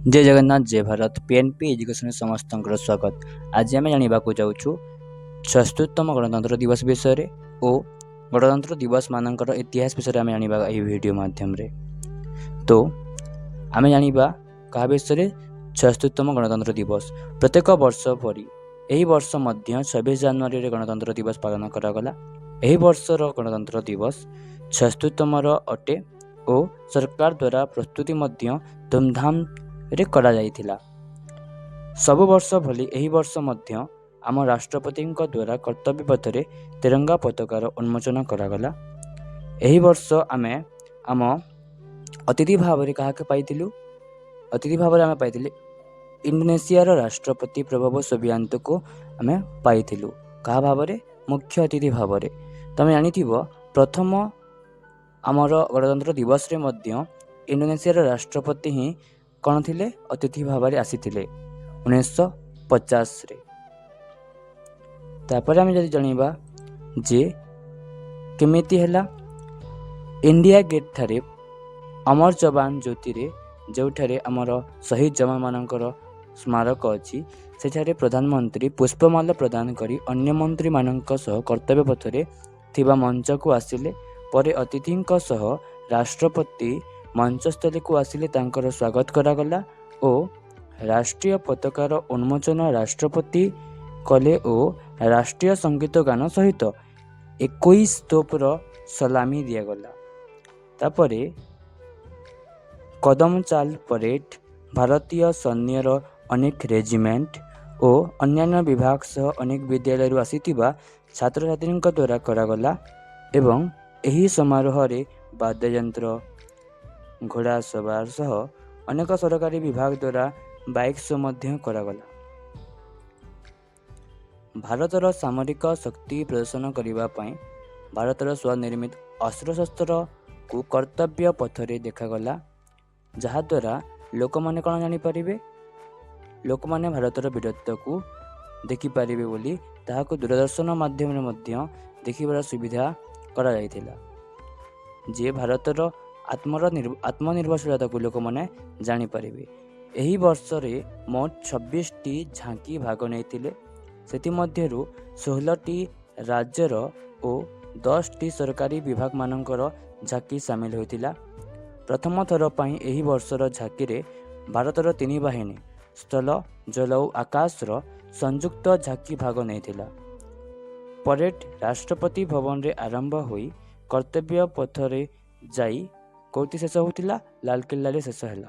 जय जगन्नाथ जय Bharat PNP education समस्त स्वागत। आज आम जानवाक जाऊँ 76तम गणतंत्र दिवस विषय और गणतंत्र दिवस मानकर इतिहास विषय आम जाना यह वीडियो माध्यम तो आम जाना क्या विषय 76तम गणतंत्र दिवस प्रत्येक वर्ष परी यही वर्ष 26 जनवरी गणतंत्र दिवस पालन करागला। यही वर्षर गणतंत्र दिवस 76तम अटे और सरकार द्वारा प्रस्तुति धूमधाम रे करा जाइथिला। सबु वर्ष भली एही वर्ष मध्य आम राष्ट्रपति द्वारा कर्तव्य पथरे तिरंगा पताकार उन्मोचन करागला। एही वर्ष आमे आम अतिथि भाव क्या पाइलु अतिथि भाव आम पाइलु इंडोनेशियार राष्ट्रपति प्रभव सुबियांतो को आमे पाइलु क्या भाव मुख्य अतिथि भाव। तुम जानी प्रथम आमर गणतंत्र दिवस रे मध्य इंडोनेशियार राष्ट्रपति ही कौन थिले अतिथि भाव आसी 1950 रे। तापर आम जदि जानिबा जे केमिति हैला इंडिया गेट ठारे अमर जवान ज्योति रे जोठारे आमर शहीद जवान मानकर स्मारक अच्छी सेठारे प्रधानमंत्री पुष्पमाला प्रदान करी अन्य मंत्री मानक सह कर्तव्य पथरे थिबा मंच को आसिले। परे अतिथि सह राष्ट्रपति मंचस्थल को आसिले तांकर स्वागत करागला और राष्ट्रीय पताकार उन्मोचन राष्ट्रपति कले और राष्ट्रीय संगीत गान सहित 21 तोपर सलामी दियागला। तापरे कदम चाल परेड भारतीय सैन्यर अनेक रेजिमेंट और अन्यान्य विभाग सह अनेक विद्यालय आसीथिबा छात्र छात्री द्वारा करागला एवं एही समारोह रे वाद्ययंत्र घोड़ा सवार सह अनेक सरकारी विभाग द्वारा बाइक शो मध्य करागला। भारतर सामरिक शक्ति प्रदर्शन करने पाई भारतर स्वनिर्मित अस्त्र शस्त्र को कर्तव्य पथरे देखागला जहाद्वारा लोक मैंने कौन जानीपर लोक मैंने भारतर वीरत्व को देखिपारे बोली ताहाको दूरदर्शन माध्यम देखिबार सुविधा करा जाइथिला जे भारतर आत्मनिर्भरशीलता को लोक मैंने जानीपर। यही वर्ष रे मोट 26टी झांकी भाग नहीं सेति मध्यरु 16टी राज्यर और 10टी सरकारी विभाग मानकर झांकी सामिल होइतिला। प्रथम थर पई एही वर्षर झांकी रे भारतर 3 बाहिनी स्थल जल और आकाशर संयुक्त झांकी भाग नहीं। परेड राष्ट्रपति भवन रे आरंभ होई कर्तव्य पथरे जाई कोटी शेष होतिला लालकिल्ला रे शेष हैला।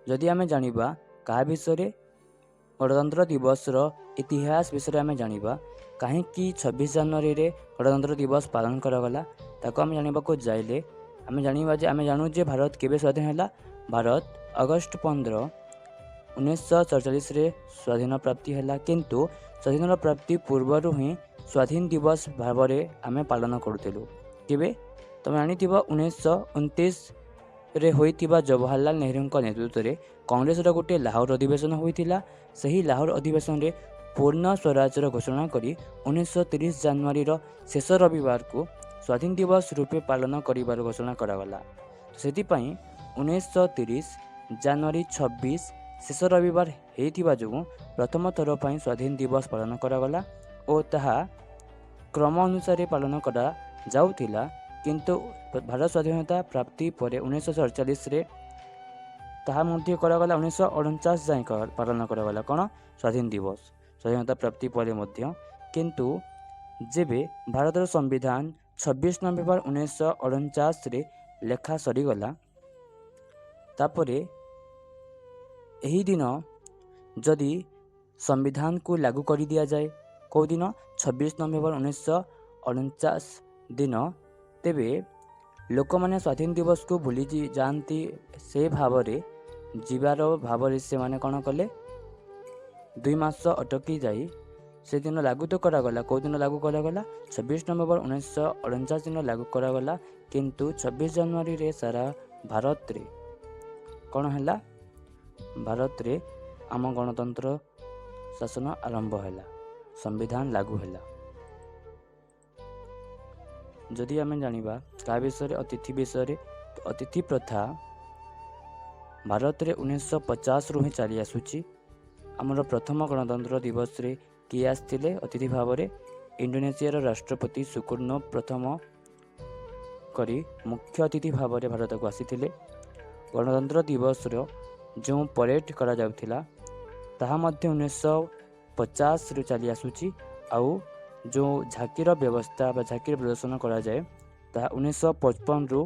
जदि आमे जानिबा का विषय गणतंत्र दिवस इतिहास विषय आमे जानिबा कहीं 26 जनवरी रे गणतंत्र दिवस पालन करागला ताको आमे जानिबा को जाइले आमे जानिबा जे आमे जानू जे भारत केबे स्वाधीन हैला। भारत अगस्त 15 1947 रे स्वाधीन प्राप्ति हैला किंतु स्वाधीन प्राप्ति पूर्वरु ही स्वाधीन दिवस भाव रे आमे पालन करुथिलु। केबे तुम जानी 1929 रे होइतिबा जवाहरलाल नेहरू नेतृत्व में कांग्रेस गोटे लाहौर अधिवेशन होइतिला। सही लाहौर अधिवेशन रे पूर्ण स्वराज्यर घोषणा करी 1930 जनवरी शेष रविवार को स्वाधीन दिवस रूपे पालन करिबार घोषणा करागला। सेतिपई 1930 जनवरी 26 शेष रविवार हेतिबा जोगु प्रथम थर पई स्वाधीन दिवस पालन करागला और ताहा क्रम अनुसार पालन करा जाउथिला किंतु भारत स्वाधीनता प्राप्ति पर 1947 रे ताहा मध्य करागला 1949 जाए पालन करागला कौन स्वाधीन दिवस स्वाधीनता प्राप्ति पर मध्य किंतु जेबे भारतर संविधान 26 नवेम्बर 1949 रे लेखा सरीगला तापरे एही दिन जदि संविधान को लागू कर दिया जाए कौ दिन 26 नवेम्बर 1949 दिन तेबे लोक मैंने स्वाधीन दिवस को भूली जाती से भाव जीवार भाव से माने कौन कले 2 मास अटकी जाई से दिन लागू तो करागला कौ दिन लागू करागला 26 नवेम्बर 1949 दिन लागू करागला किंतु 26 जनवरी रे सारा भारत रे कौन हैला भारत रे आम गणतंत्र शासन आरंभ हैला संविधान लागू हैला। जदि आम जानिबा का विषय अतिथि प्रथा ଭାରତରେ 1950ରୁ ହିଁ ଚାଲି ଆସୁଛି। ଆମର ପ୍ରଥମ ଗଣତନ୍ତ୍ର ଦିବସରେ କିଏ ଆସିଥିଲେ ଅତିଥି ଭାବରେ? ଇଣ୍ଡୋନେସିଆର ରାଷ୍ଟ୍ରପତି ସୁକର୍ଣ୍ଣୋ ପ୍ରଥମ କରି ମୁଖ୍ୟ ଅତିଥି ଭାବରେ ଭାରତକୁ ଆସିଥିଲେ। ଗଣତନ୍ତ୍ର ଦିବସର ଯେଉଁ ପରେଡ୍ କରାଯାଉଥିଲା ତାହା ମଧ୍ୟ 1950ରୁ ଚାଲି ଆସୁଛି। ଆଉ ଯେଉଁ ଝାକିର ବ୍ୟବସ୍ଥା ବା ଝାକିର ପ୍ରଦର୍ଶନ କରାଯାଏ ତାହା 1955ରୁ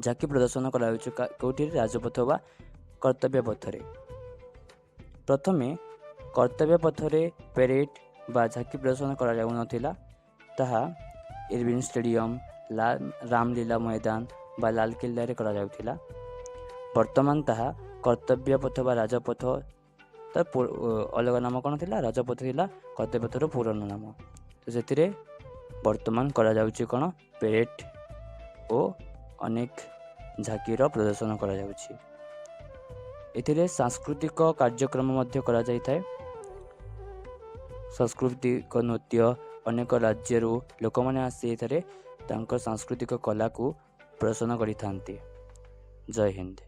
ଝାକି ପ୍ରଦର୍ଶନ କରାଯାଉଛି କେଉଁଠି? ରାଜପଥ ବା କର୍ତ୍ତବ୍ୟ ପଥରେ। ପ୍ରଥମେ କର୍ତ୍ତବ୍ୟ ପଥରେ ପେରେଡ୍ ବା ଝାକି ପ୍ରଦର୍ଶନ କରାଯାଉନଥିଲା। ତାହା ଇରବିନ୍ ଷ୍ଟାଡିୟମ୍, ରାମଲୀଳା ମଇଦାନ ବା ଲାଲକିଲ୍ଲାରେ କରାଯାଉଥିଲା। ବର୍ତ୍ତମାନ ତାହା କର୍ତ୍ତବ୍ୟ ପଥ ବା ରାଜପଥ, ତାର ଅଲଗା ନାମ କ'ଣ ଥିଲା? ରାଜପଥ ଥିଲା କର୍ତ୍ତବ୍ୟ ପଥର ପୁରାଣ ନାମ। ତ ସେଥିରେ ବର୍ତ୍ତମାନ କରାଯାଉଛି କ'ଣ? ପେରେଡ୍ ଓ ଅନେକ ଝାକିର ପ୍ରଦର୍ଶନ କରାଯାଉଛି। ଏଥିରେ ସାଂସ୍କୃତିକ କାର୍ଯ୍ୟକ୍ରମ ମଧ୍ୟ କରାଯାଇଥାଏ। ସାଂସ୍କୃତିକ ନୃତ୍ୟ, ଅନେକ ରାଜ୍ୟରୁ ଲୋକମାନେ ଆସି ଏଠାରେ ତାଙ୍କ ସାଂସ୍କୃତିକ କଳାକୁ ପ୍ରଦର୍ଶନ କରିଥାନ୍ତି। ଜୟ ହିନ୍ଦ।